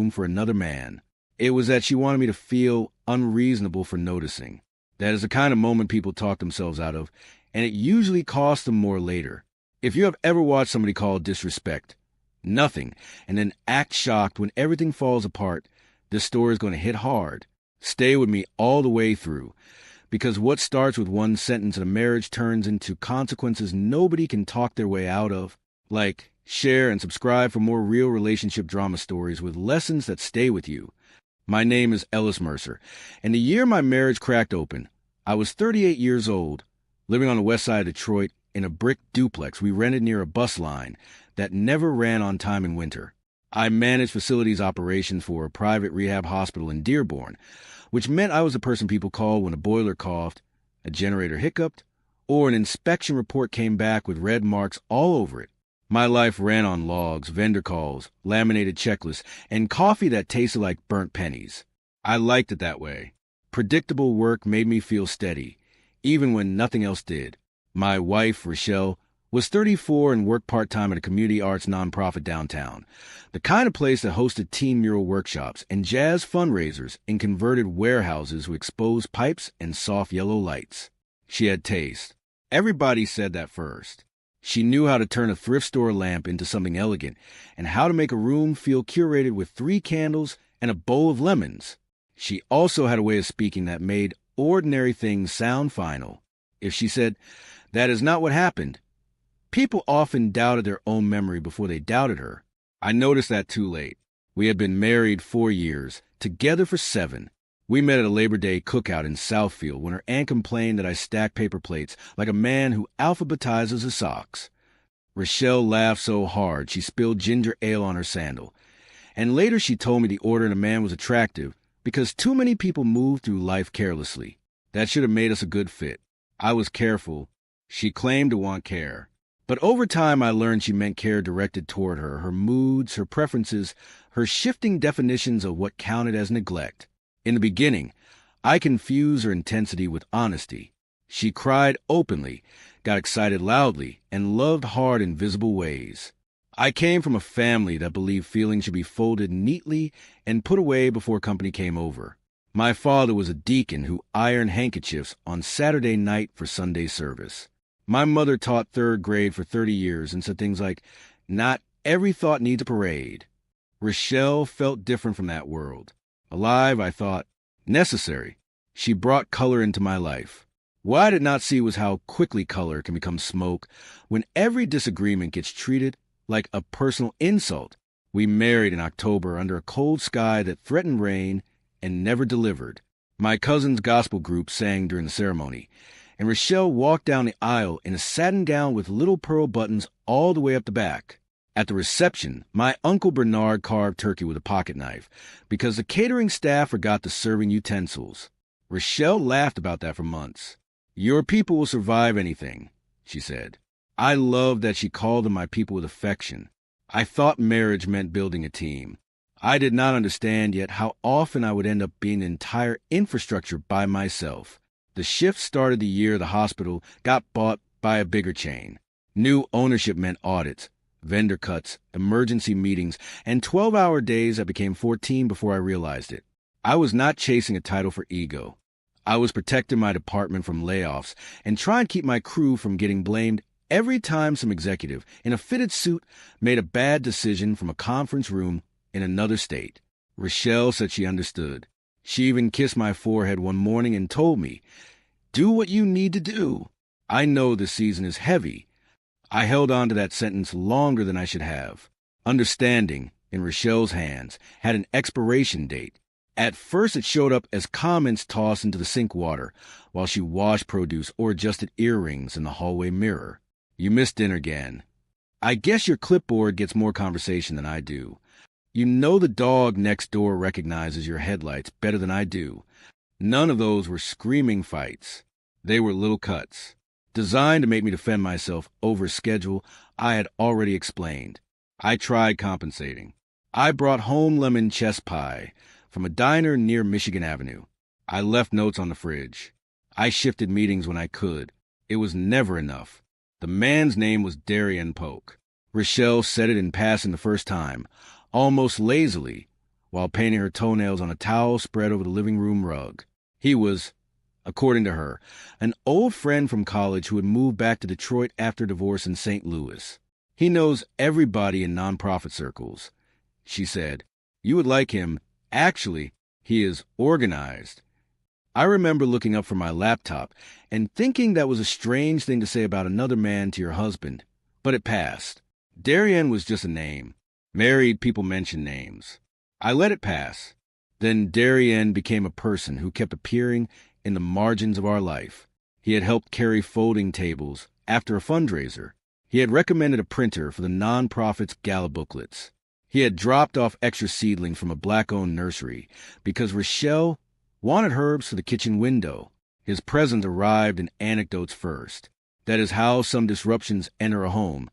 for another man. It was that she wanted me to feel unreasonable for noticing. That is the kind of moment people talk themselves out of, and it usually costs them more later. If you have ever watched somebody call disrespect nothing, and then act shocked when everything falls apart, this story is going to hit hard. Stay with me all the way through, because what starts with one sentence in a marriage turns into consequences nobody can talk their way out of. Like, share, and subscribe for more real relationship drama stories with lessons that stay with you. My name is Ellis Mercer, and the year my marriage cracked open, I was 38 years old, living on the west side of Detroit in a brick duplex we rented near a bus line that never ran on time in winter. I managed facilities operations for a private rehab hospital in Dearborn, which meant I was the person people called when a boiler coughed, a generator hiccuped, or an inspection report came back with red marks all over it. My life ran on logs, vendor calls, laminated checklists, and coffee that tasted like burnt pennies. I liked it that way. Predictable work made me feel steady, even when nothing else did. My wife, Rochelle, was 34 and worked part-time at a community arts nonprofit downtown, the kind of place that hosted teen mural workshops and jazz fundraisers in converted warehouses with exposed pipes and soft yellow lights. She had taste. Everybody said that first. She knew how to turn a thrift store lamp into something elegant and how to make a room feel curated with 3 candles and a bowl of lemons. She also had a way of speaking that made ordinary things sound final. If she said, "That is not what happened," people often doubted their own memory before they doubted her. I noticed that too late. We had been married 4 years, together for 7. We met at a Labor Day cookout in Southfield when her aunt complained that I stacked paper plates like a man who alphabetizes his socks. Rochelle laughed so hard she spilled ginger ale on her sandal. And later she told me the order in a man was attractive because too many people move through life carelessly. That should have made us a good fit. I was careful. She claimed to want care. But over time, I learned she meant care directed toward her moods, her preferences, her shifting definitions of what counted as neglect. In the beginning, I confused her intensity with honesty. She cried openly, got excited loudly, and loved hard in visible ways. I came from a family that believed feelings should be folded neatly and put away before company came over. My father was a deacon who ironed handkerchiefs on Saturday night for Sunday service. My mother taught 3rd grade for 30 years and said things like, "Not every thought needs a parade." Rochelle felt different from that world. Alive, I thought. Necessary. She brought color into my life. What I did not see was how quickly color can become smoke when every disagreement gets treated like a personal insult. We married in October under a cold sky that threatened rain and never delivered. My cousin's gospel group sang during the ceremony, and Rochelle walked down the aisle in a satin gown with little pearl buttons all the way up the back. At the reception, my Uncle Bernard carved turkey with a pocket knife because the catering staff forgot the serving utensils. Rochelle laughed about that for months. "Your people will survive anything," she said. I loved that she called them my people with affection. I thought marriage meant building a team. I did not understand yet how often I would end up being an entire infrastructure by myself. The shift started the year the hospital got bought by a bigger chain. New ownership meant audits, vendor cuts, emergency meetings, and 12-hour days that became 14 before I realized it. I was not chasing a title for ego. I was protecting my department from layoffs and trying to keep my crew from getting blamed every time some executive in a fitted suit made a bad decision from a conference room in another state. Rochelle said she understood. She even kissed my forehead one morning and told me, "Do what you need to do." I know this season is heavy. I held on to that sentence longer than I should have. Understanding, in Rochelle's hands, had an expiration date. At first it showed up as comments tossed into the sink water while she washed produce or adjusted earrings in the hallway mirror. "You missed dinner again. I guess your clipboard gets more conversation than I do. You know the dog next door recognizes your headlights better than I do." None of those were screaming fights. They were little cuts, designed to make me defend myself over a schedule I had already explained. I tried compensating. I brought home lemon chess pie from a diner near Michigan Avenue. I left notes on the fridge. I shifted meetings when I could. It was never enough. The man's name was Darian Polk. Rochelle said it in passing the first time, almost lazily, while painting her toenails on a towel spread over the living room rug. He was, according to her, an old friend from college who had moved back to Detroit after divorce in St. Louis. He knows everybody in nonprofit circles. She said, "You would like him. Actually, he is organized." I remember looking up from my laptop and thinking that was a strange thing to say about another man to your husband, but it passed. Darian was just a name. Married people mention names. I let it pass. Then Darian became a person who kept appearing in the margins of our life. He had helped carry folding tables after a fundraiser. He had recommended a printer for the nonprofit's gala booklets. He had dropped off extra seedlings from a black-owned nursery because Rochelle wanted herbs for the kitchen window. His presence arrived in anecdotes first. That is how some disruptions enter a home.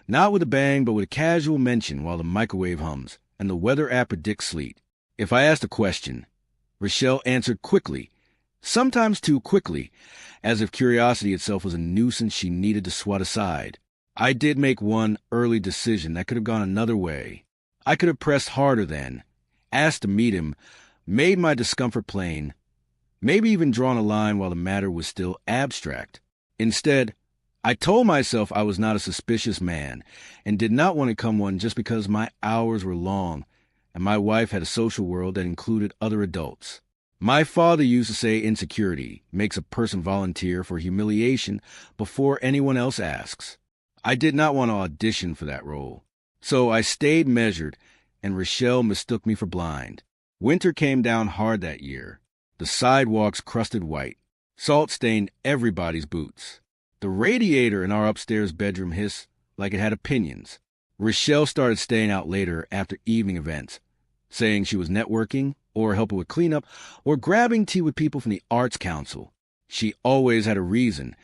Not with a bang, but with a casual mention while the microwave hums and the weather app predicts sleet. If I asked a question, Rochelle answered quickly, sometimes too quickly, as if curiosity itself was a nuisance she needed to swat aside. I did make one early decision that could have gone another way. I could have pressed harder then, asked to meet him, made my discomfort plain, maybe even drawn a line while the matter was still abstract. Instead, I told myself I was not a suspicious man and did not want to become one just because my hours were long and my wife had a social world that included other adults. My father used to say insecurity makes a person volunteer for humiliation before anyone else asks. I did not want to audition for that role. So I stayed measured, and Rochelle mistook me for blind. Winter came down hard that year. The sidewalks crusted white. Salt stained everybody's boots. The radiator in our upstairs bedroom hissed like it had opinions. Rochelle started staying out later after evening events, saying she was networking, or helping with cleanup, or grabbing tea with people from the Arts Council. She always had a reason,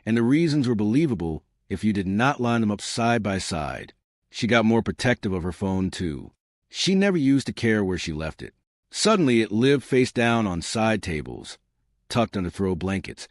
and the reasons were believable if you did not line them up side by side. She got more protective of her phone, too. She never used to care where she left it. Suddenly, it lived face down on side tables, tucked under throw blankets,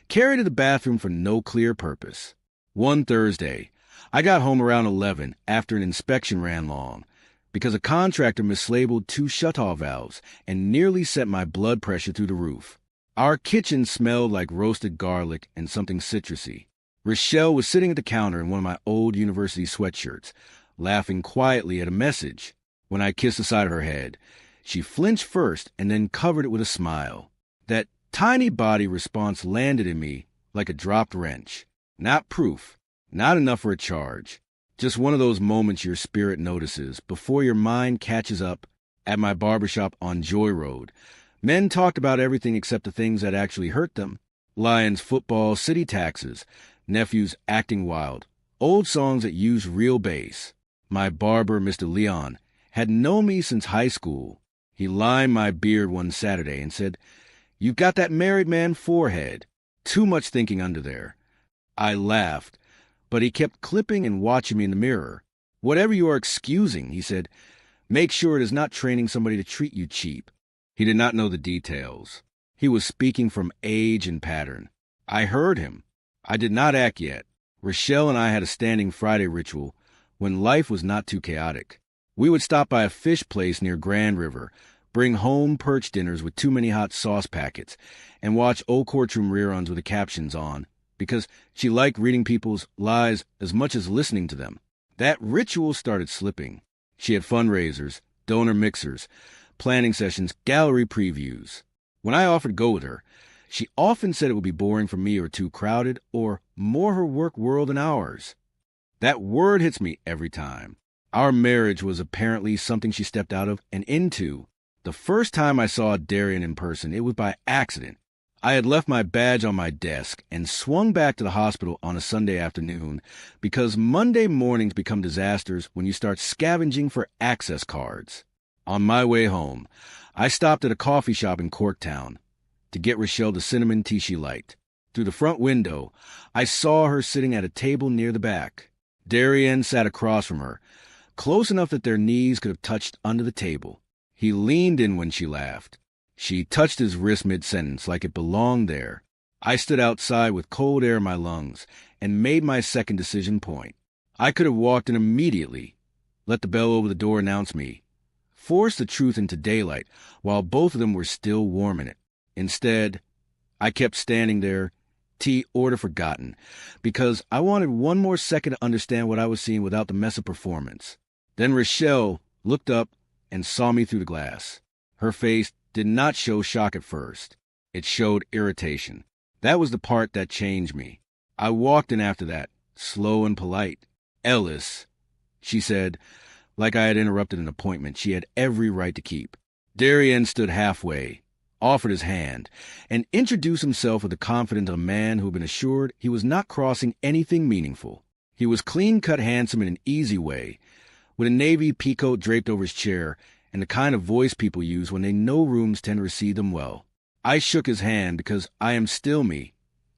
carried to the bathroom for no clear purpose. One Thursday, I got home around 11 after an inspection ran long, because a contractor mislabeled 2 shutoff valves and nearly sent my blood pressure through the roof. Our kitchen smelled like roasted garlic and something citrusy. Rochelle was sitting at the counter in one of my old university sweatshirts, laughing quietly at a message. When I kissed the side of her head, she flinched first and then covered it with a smile. That tiny body response landed in me like a dropped wrench. Not proof, not enough for a charge. Just one of those moments your spirit notices before your mind catches up. At my barbershop on Joy Road, men talked about everything except the things that actually hurt them. Lions, football, city taxes, nephews acting wild, old songs that used real bass. My barber, Mr. Leon, had known me since high school. He limed my beard one Saturday and said, "You've got that married man forehead. Too much thinking under there." I laughed, but he kept clipping and watching me in the mirror. "Whatever you are excusing," he said, "make sure it is not training somebody to treat you cheap." He did not know the details. He was speaking from age and pattern. I heard him. I did not act yet. Rochelle and I had a standing Friday ritual when life was not too chaotic. We would stop by a fish place near Grand River, bring home perch dinners with too many hot sauce packets, and watch old courtroom reruns with the captions on, because she liked reading people's lies as much as listening to them. That ritual started slipping. She had fundraisers, donor mixers, planning sessions, gallery previews. When I offered to go with her, she often said it would be boring for me or too crowded or more her work world than ours. That word hits me every time. Our marriage was apparently something she stepped out of and into. The first time I saw Darian in person, it was by accident. I had left my badge on my desk and swung back to the hospital on a Sunday afternoon because Monday mornings become disasters when you start scavenging for access cards. On my way home, I stopped at a coffee shop in Corktown to get Rochelle the cinnamon tea she liked. Through the front window, I saw her sitting at a table near the back. Darian sat across from her, close enough that their knees could have touched under the table. He leaned in when she laughed. She touched his wrist mid-sentence like it belonged there. I stood outside with cold air in my lungs and made my second decision point. I could have walked in immediately, let the bell over the door announce me. force the truth into daylight while both of them were still warm in it. Instead, I kept standing there, tea order forgotten, because I wanted one more second to understand what I was seeing without the mess of performance. Then Rochelle looked up and saw me through the glass. Her face did not show shock at first. It showed irritation. That was the part that changed me. I walked in after that, slow and polite. "Ellis," she said, like I had interrupted an appointment she had every right to keep. Darien stood halfway, offered his hand, and introduced himself with the confidence of a man who had been assured he was not crossing anything meaningful. He was clean-cut handsome in an easy way, with a navy peacoat draped over his chair and the kind of voice people use when they know rooms tend to receive them well. I shook his hand because I am still me,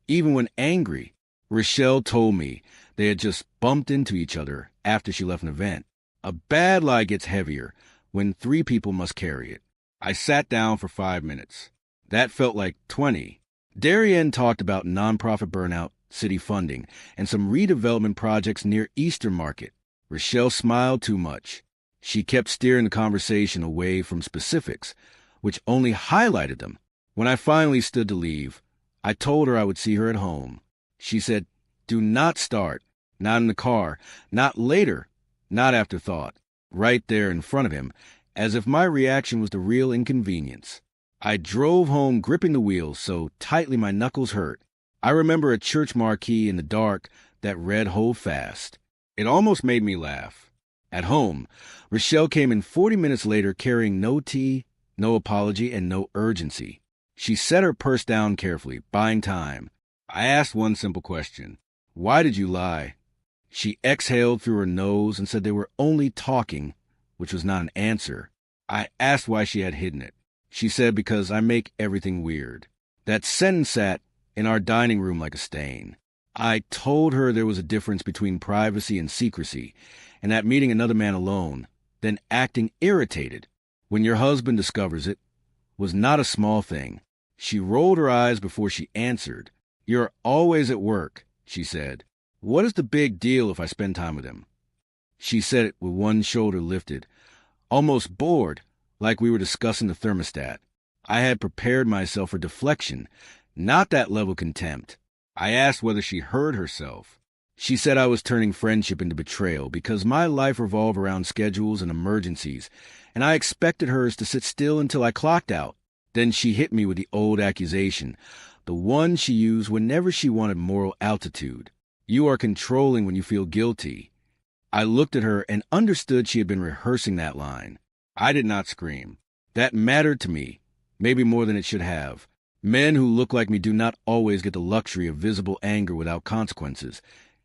even when angry. Rochelle told me they had just bumped into each other after she left an event. A bad lie gets heavier when 3 people must carry it. I sat down for 5 minutes. That felt like 20. Darien talked about nonprofit burnout, city funding, and some redevelopment projects near Eastern Market. Rochelle smiled too much. She kept steering the conversation away from specifics, which only highlighted them. When I finally stood to leave, I told her I would see her at home. She said, "Do not start. Not in the car. Not later. Not after thought." Right there in front of him, as if my reaction was the real inconvenience. I drove home gripping the wheel so tightly my knuckles hurt. I remember a church marquee in the dark that read "Hold Fast." It almost made me laugh. At home, Rochelle came in 40 minutes later carrying no tea, no apology, and no urgency. She set her purse down carefully, buying time. I asked one simple question. "Why did you lie?" She exhaled through her nose and said they were only talking, which was not an answer. I asked why she had hidden it. She said, "Because I make everything weird." That sentence sat in our dining room like a stain. I told her there was a difference between privacy and secrecy, and that meeting another man alone, then acting irritated when your husband discovers it, was not a small thing. She rolled her eyes before she answered. "You're always at work," she said. "What is the big deal if I spend time with him?" She said it with one shoulder lifted, almost bored, like we were discussing the thermostat. I had prepared myself for deflection, not that level of contempt. I asked whether she heard herself. She said I was turning friendship into betrayal because my life revolved around schedules and emergencies, and I expected hers to sit still until I clocked out. Then she hit me with the old accusation, the one she used whenever she wanted moral altitude. "You are controlling when you feel guilty." I looked at her and understood she had been rehearsing that line. I did not scream. That mattered to me, maybe more than it should have. Men who look like me do not always get the luxury of visible anger without consequences.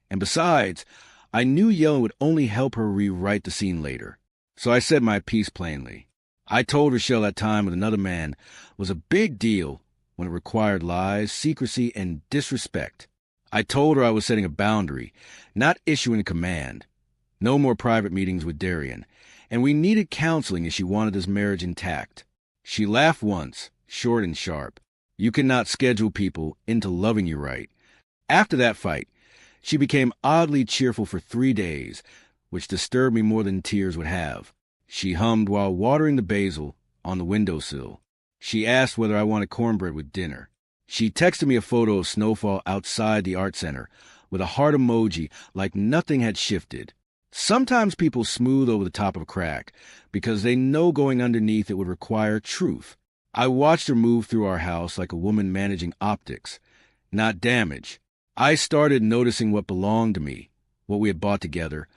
And besides, I knew yelling would only help her rewrite the scene later. So I said my piece plainly. I told Rochelle that time with another man was a big deal when it required lies, secrecy, and disrespect. I told her I was setting a boundary, not issuing a command. No more private meetings with Darien, and we needed counseling if she wanted this marriage intact. She laughed once, short and sharp. You cannot schedule people into loving you right. After that fight, she became oddly cheerful for 3 days, which disturbed me more than tears would have. She hummed while watering the basil on the windowsill. She asked whether I wanted cornbread with dinner. She texted me a photo of snowfall outside the art center with a heart emoji like nothing had shifted. Sometimes people smooth over the top of a crack because they know going underneath it would require truth. I watched her move through our house like a woman managing optics, not damage. I started noticing what belonged to me, what we had bought together,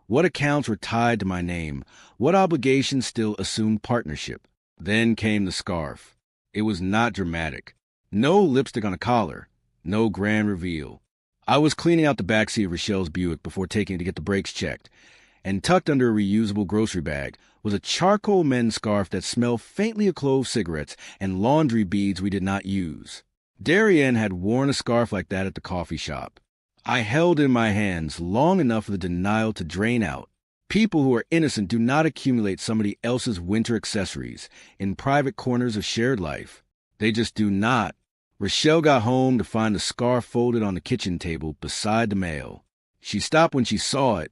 what accounts were tied to my name, what obligations still assumed partnership. Then came the scarf. It was not dramatic. No lipstick on a collar. No grand reveal. I was cleaning out the backseat of Rochelle's Buick before taking it to get the brakes checked, and tucked under a reusable grocery bag was a charcoal men's scarf that smelled faintly of clove cigarettes and laundry beads we did not use. Darien had worn a scarf like that at the coffee shop. I held in my hands long enough for the denial to drain out. People who are innocent do not accumulate somebody else's winter accessories in private corners of shared life. They just do not. Rochelle got home to find the scarf folded on the kitchen table beside the mail. She stopped when she saw it,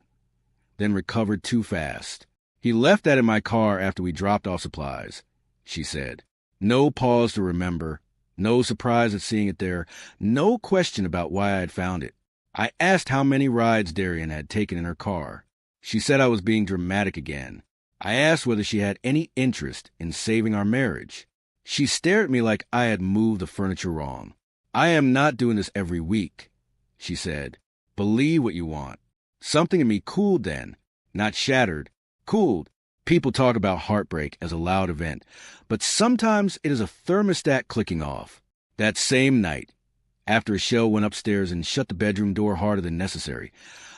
then recovered too fast. He left that in my car after we dropped off supplies, she said. No pause to remember, no surprise at seeing it there, no question about why I had found it. I asked how many rides Darian had taken in her car. She said I was being dramatic again. I asked whether she had any interest in saving our marriage. She stared at me like I had moved the furniture wrong. I am not doing this every week, she said. Believe what you want. Something in me cooled then, not shattered, cooled. People talk about heartbreak as a loud event, but sometimes it is a thermostat clicking off. That same night, after Rochelle went upstairs and shut the bedroom door harder than necessary,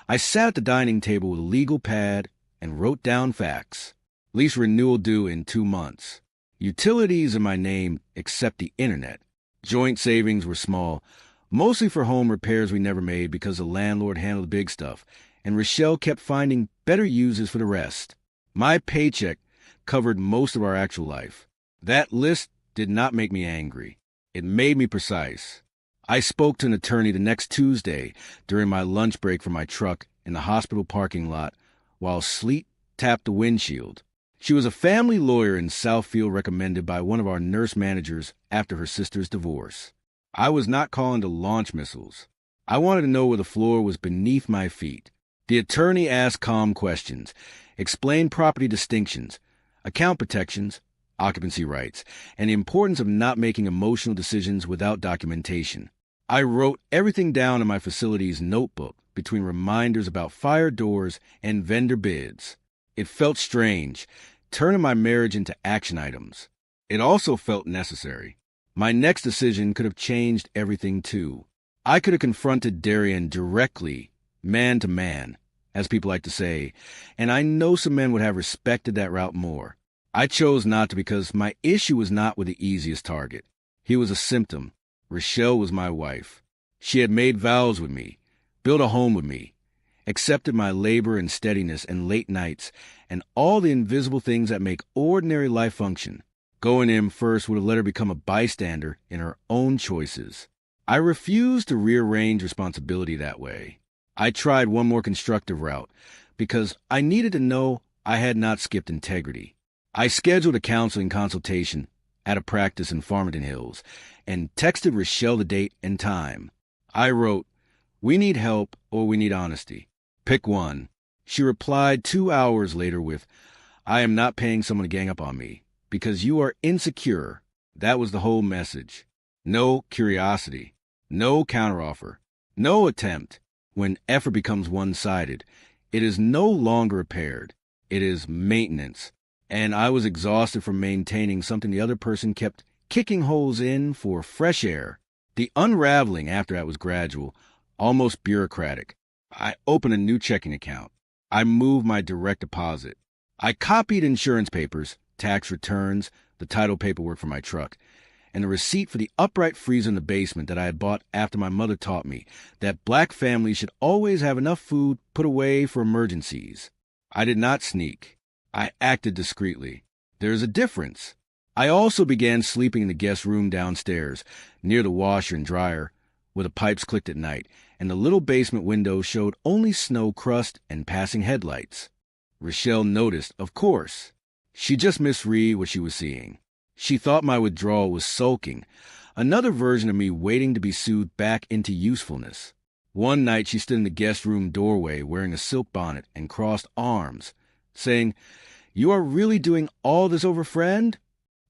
I sat at the dining table with a legal pad and wrote down facts. Lease renewal due in 2 months. Utilities in my name except the internet. Joint savings were small, mostly for home repairs we never made because the landlord handled the big stuff, and Rochelle kept finding better uses for the rest. My paycheck covered most of our actual life. That list did not make me angry. It made me precise. I spoke to an attorney the next Tuesday during my lunch break from my truck in the hospital parking lot while sleet tapped the windshield. She was a family lawyer in Southfield recommended by one of our nurse managers after her sister's divorce. I was not calling to launch missiles. I wanted to know where the floor was beneath my feet. The attorney asked calm questions, explained property distinctions, account protections, occupancy rights, and the importance of not making emotional decisions without documentation. I wrote everything down in my facility's notebook between reminders about fire doors and vendor bids. It felt strange, turning my marriage into action items. It also felt necessary. My next decision could have changed everything too. I could have confronted Darian directly, man to man, as people like to say, and I know some men would have respected that route more. I chose not to because my issue was not with the easiest target. He was a symptom. Rochelle was my wife. She had made vows with me, built a home with me, accepted my labor and steadiness and late nights, and all the invisible things that make ordinary life function. Going in first would have let her become a bystander in her own choices. I refused to rearrange responsibility that way. I tried one more constructive route because I needed to know I had not skipped integrity. I scheduled a counseling consultation at a practice in Farmington Hills and texted Rochelle the date and time. I wrote, "We need help or we need honesty. Pick one." She replied 2 hours later with, "I am not paying someone to gang up on me because you are insecure." That was the whole message. No curiosity, no counteroffer, no attempt. When effort becomes one-sided, it is no longer repaired. It is maintenance. And I was exhausted from maintaining something the other person kept kicking holes in for fresh air. The unraveling after that was gradual, almost bureaucratic. I opened a new checking account. I moved my direct deposit. I copied insurance papers, tax returns, the title paperwork for my truck, and the receipt for the upright freezer in the basement that I had bought after my mother taught me that black families should always have enough food put away for emergencies. I did not sneak. I acted discreetly. There is a difference. I also began sleeping in the guest room downstairs, near the washer and dryer, where the pipes clicked at night, and the little basement window showed only snow crust and passing headlights. Rochelle noticed, of course. She just misread what she was seeing. She thought my withdrawal was sulking, another version of me waiting to be soothed back into usefulness. One night she stood in the guest room doorway wearing a silk bonnet and crossed arms, saying, "You are really doing all this over friend?"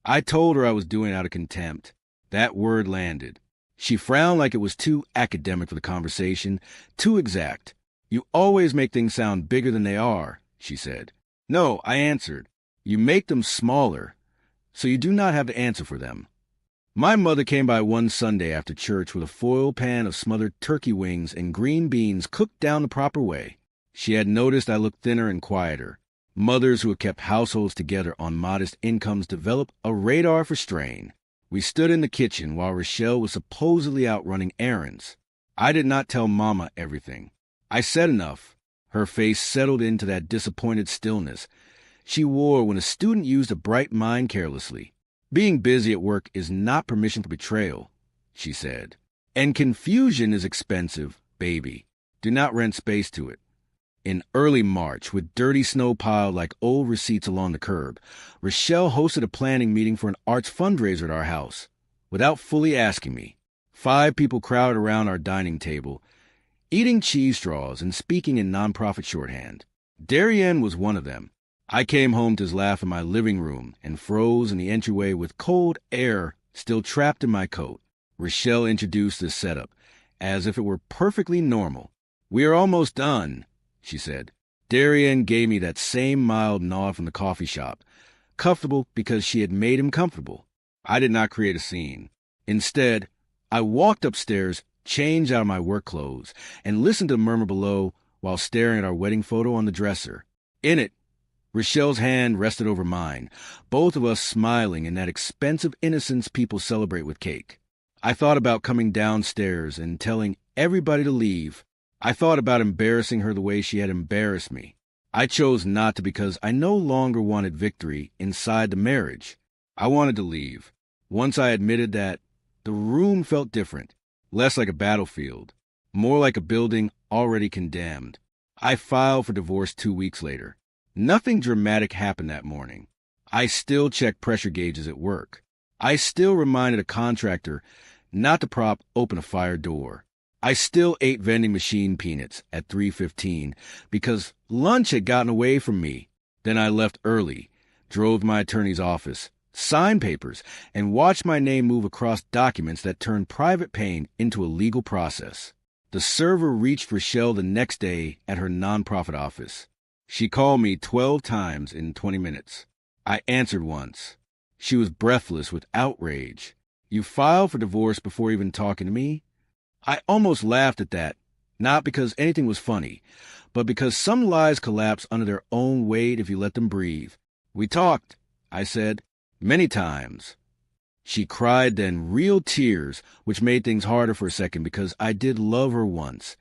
I told her I was doing it out of contempt. That word landed. She frowned like it was too academic for the conversation, too exact. "You always make things sound bigger than they are," she said. "No," I answered. "You make them smaller, so you do not have to answer for them." My mother came by one Sunday after church with a foil pan of smothered turkey wings and green beans cooked down the proper way. She had noticed I looked thinner and quieter. Mothers who have kept households together on modest incomes develop a radar for strain. We stood in the kitchen while Rochelle was supposedly out running errands. I did not tell Mama everything. I said enough. Her face settled into that disappointed stillness she wore when a student used a bright mind carelessly. "Being busy at work is not permission for betrayal," she said. "And confusion is expensive, baby. Do not rent space to it. In early March, with dirty snow piled like old receipts along the curb, Rochelle hosted a planning meeting for an arts fundraiser at our house. Without fully asking me, 5 people crowded around our dining table, eating cheese straws and speaking in nonprofit shorthand. Darien was one of them. I came home to his laugh in my living room and froze in the entryway with cold air still trapped in my coat. Rochelle introduced this setup, as if it were perfectly normal. "We are almost done," she said. Darien gave me that same mild nod from the coffee shop, comfortable because she had made him comfortable. I did not create a scene. Instead, I walked upstairs, changed out of my work clothes, and listened to the murmur below while staring at our wedding photo on the dresser. In it, Rochelle's hand rested over mine, both of us smiling in that expensive innocence people celebrate with cake. I thought about coming downstairs and telling everybody to leave. I thought about embarrassing her the way she had embarrassed me. I chose not to because I no longer wanted victory inside the marriage. I wanted to leave. Once I admitted that, the room felt different, less like a battlefield, more like a building already condemned. I filed for divorce 2 weeks later. Nothing dramatic happened that morning. I still checked pressure gauges at work. I still reminded a contractor not to prop open a fire door. I still ate vending machine peanuts at 3:15 because lunch had gotten away from me. Then I left early, drove to my attorney's office, signed papers, and watched my name move across documents that turned private pain into a legal process. The server reached Rochelle the next day at her nonprofit office. She called me 12 times in 20 minutes. I answered once. She was breathless with outrage. "You filed for divorce before even talking to me?" I almost laughed at that, not because anything was funny, but because some lies collapse under their own weight if you let them breathe. "We talked," I said, "many times." She cried then, real tears, which made things harder for a second because I did love her once,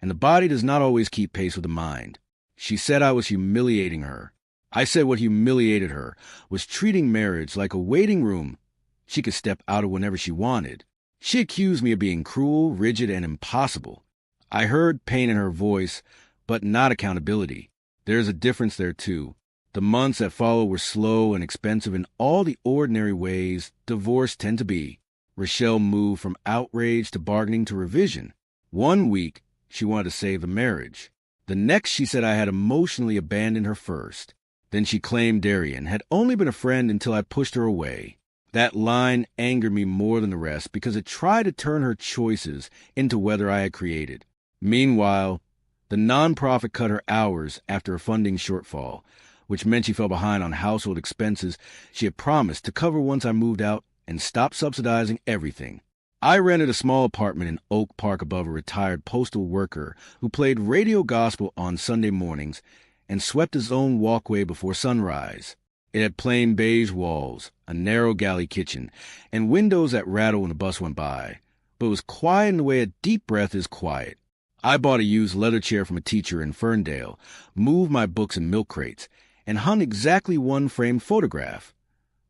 and the body does not always keep pace with the mind. She said I was humiliating her. I said what humiliated her was treating marriage like a waiting room she could step out of whenever she wanted. She accused me of being cruel, rigid, and impossible. I heard pain in her voice, but not accountability. There's a difference there, too. The months that followed were slow and expensive in all the ordinary ways divorce tend to be. Rochelle moved from outrage to bargaining to revision. 1 week, she wanted to save the marriage. The next, she said I had emotionally abandoned her first. Then she claimed Darien had only been a friend until I pushed her away. That line angered me more than the rest because it tried to turn her choices into weather I had created. Meanwhile, the nonprofit cut her hours after a funding shortfall, which meant she fell behind on household expenses she had promised to cover once I moved out and stopped subsidizing everything. I rented a small apartment in Oak Park above a retired postal worker who played radio gospel on Sunday mornings and swept his own walkway before sunrise. It had plain beige walls, a narrow galley kitchen, and windows that rattled when a bus went by, but it was quiet in the way a deep breath is quiet. I bought a used leather chair from a teacher in Ferndale, moved my books in milk crates, and hung exactly one framed photograph.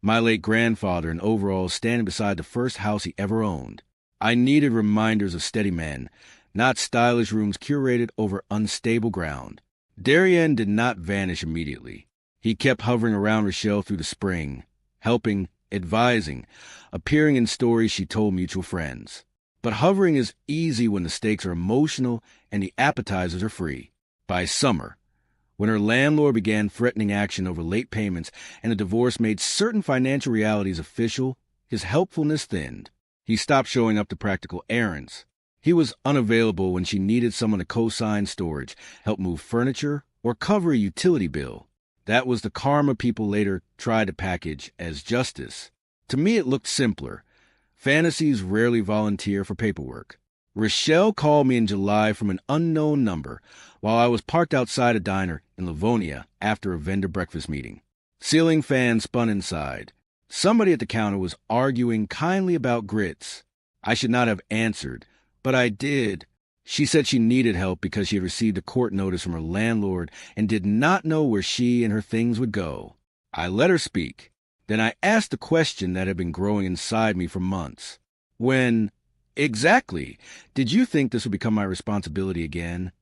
My late grandfather in overalls standing beside the first house he ever owned. I needed reminders of steady men, not stylish rooms curated over unstable ground. Darien did not vanish immediately. He kept hovering around Rochelle through the spring, helping, advising, appearing in stories she told mutual friends. But hovering is easy when the stakes are emotional and the appetizers are free. By summer, when her landlord began threatening action over late payments and the divorce made certain financial realities official, his helpfulness thinned. He stopped showing up to practical errands. He was unavailable when she needed someone to co-sign storage, help move furniture, or cover a utility bill. That was the karma people later tried to package as justice. To me, it looked simpler. Fantasies rarely volunteer for paperwork. Rochelle called me in July from an unknown number while I was parked outside a diner in Livonia after a vendor breakfast meeting. Ceiling fan spun inside. Somebody at the counter was arguing kindly about grits. I should not have answered, but I did. She said she needed help because she had received a court notice from her landlord and did not know where she and her things would go. I let her speak. Then I asked the question that had been growing inside me for months. When exactly did you think this would become my responsibility again?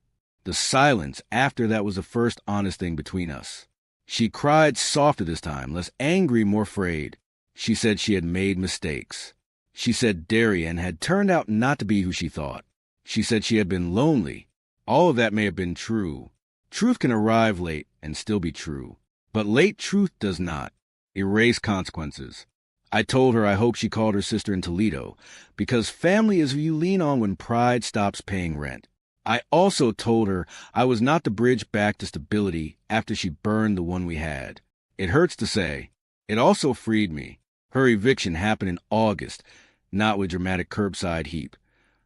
The silence after that was the first honest thing between us. She cried softer this time, less angry, more afraid. She said she had made mistakes. She said Darian had turned out not to be who she thought. She said she had been lonely. All of that may have been true. Truth can arrive late and still be true. But late truth does not erase consequences. I told her I hoped she called her sister in Toledo, because family is who you lean on when pride stops paying rent. I also told her I was not the bridge back to stability after she burned the one we had. It hurts to say. It also freed me. Her eviction happened in August, not with dramatic curbside heap,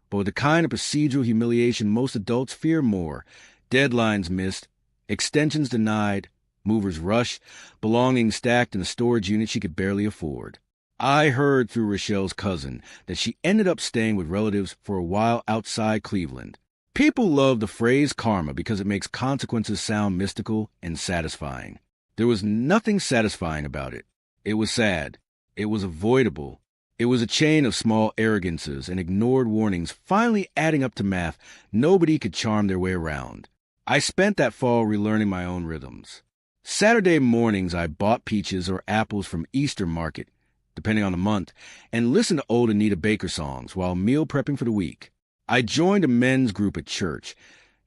but with the kind of procedural humiliation most adults fear more. Deadlines missed, extensions denied, movers rushed, belongings stacked in a storage unit she could barely afford. I heard through Rochelle's cousin that she ended up staying with relatives for a while outside Cleveland. People love the phrase karma because it makes consequences sound mystical and satisfying. There was nothing satisfying about it. It was sad. It was avoidable. It was a chain of small arrogances and ignored warnings finally adding up to math nobody could charm their way around. I spent that fall relearning my own rhythms. Saturday mornings I bought peaches or apples from Easter Market, depending on the month, and listened to old Anita Baker songs while meal prepping for the week. I joined a men's group at church,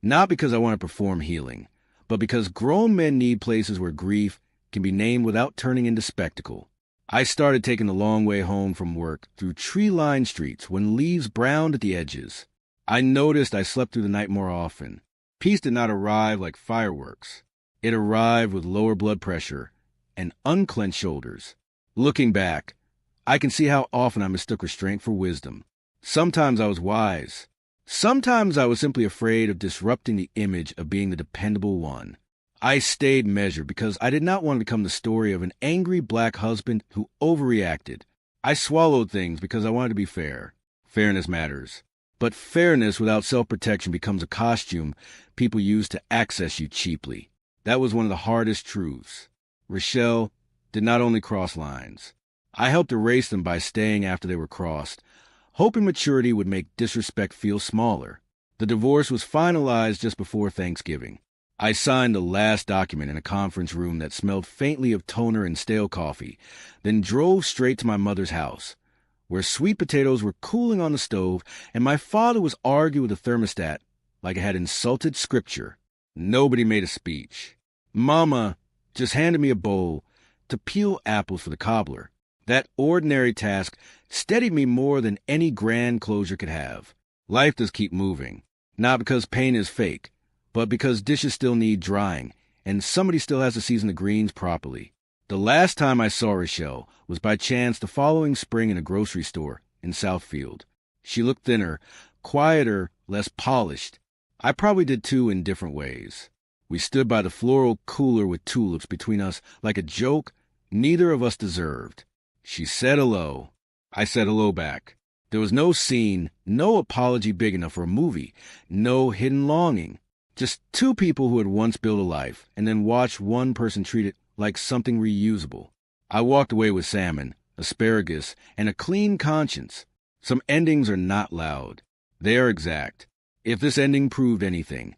not because I want to perform healing, but because grown men need places where grief can be named without turning into spectacle. I started taking the long way home from work through tree-lined streets when leaves browned at the edges. I noticed I slept through the night more often. Peace did not arrive like fireworks. It arrived with lower blood pressure and unclenched shoulders. Looking back, I can see how often I mistook restraint for wisdom. Sometimes I was wise. Sometimes I was simply afraid of disrupting the image of being the dependable one. I stayed measured because I did not want to become the story of an angry black husband who overreacted. I swallowed things because I wanted to be fair. Fairness matters. But fairness without self-protection becomes a costume people use to access you cheaply. That was one of the hardest truths. Rochelle did not only cross lines. I helped erase them by staying after they were crossed, hoping maturity would make disrespect feel smaller. The divorce was finalized just before Thanksgiving. I signed the last document in a conference room that smelled faintly of toner and stale coffee, then drove straight to my mother's house, where sweet potatoes were cooling on the stove and my father was arguing with the thermostat like it had insulted scripture. Nobody made a speech. Mama just handed me a bowl to peel apples for the cobbler. That ordinary task steadied me more than any grand closure could have. Life does keep moving, not because pain is fake, but because dishes still need drying, and somebody still has to season the greens properly. The last time I saw Rochelle was by chance the following spring in a grocery store in Southfield. She looked thinner, quieter, less polished. I probably did too in different ways. We stood by the floral cooler with tulips between us like a joke neither of us deserved. She said hello. I said hello back. There was no scene, no apology big enough for a movie, no hidden longing. Just two people who had once built a life and then watched one person treat it like something reusable. I walked away with salmon, asparagus, and a clean conscience. Some endings are not loud. They are exact. If this ending proved anything,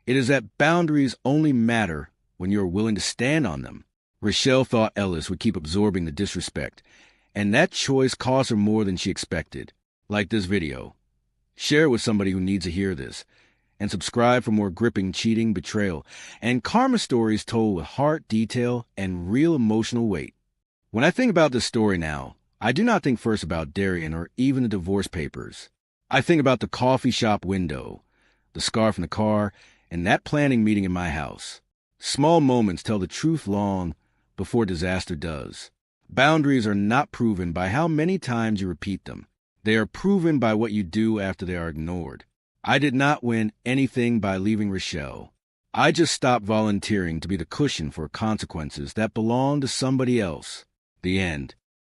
it is that boundaries only matter when you are willing to stand on them. Rochelle thought Ellis would keep absorbing the disrespect, and that choice cost her more than she expected. Like this video. Share it with somebody who needs to hear this. And subscribe for more gripping cheating, betrayal, and karma stories told with heart, detail, and real emotional weight. When I think about this story now, I do not think first about Darian or even the divorce papers. I think about the coffee shop window, the scarf in the car, and that planning meeting in my house. Small moments tell the truth long before disaster does. Boundaries are not proven by how many times you repeat them. They are proven by what you do after they are ignored. I did not win anything by leaving Rochelle. I just stopped volunteering to be the cushion for consequences that belong to somebody else. The end.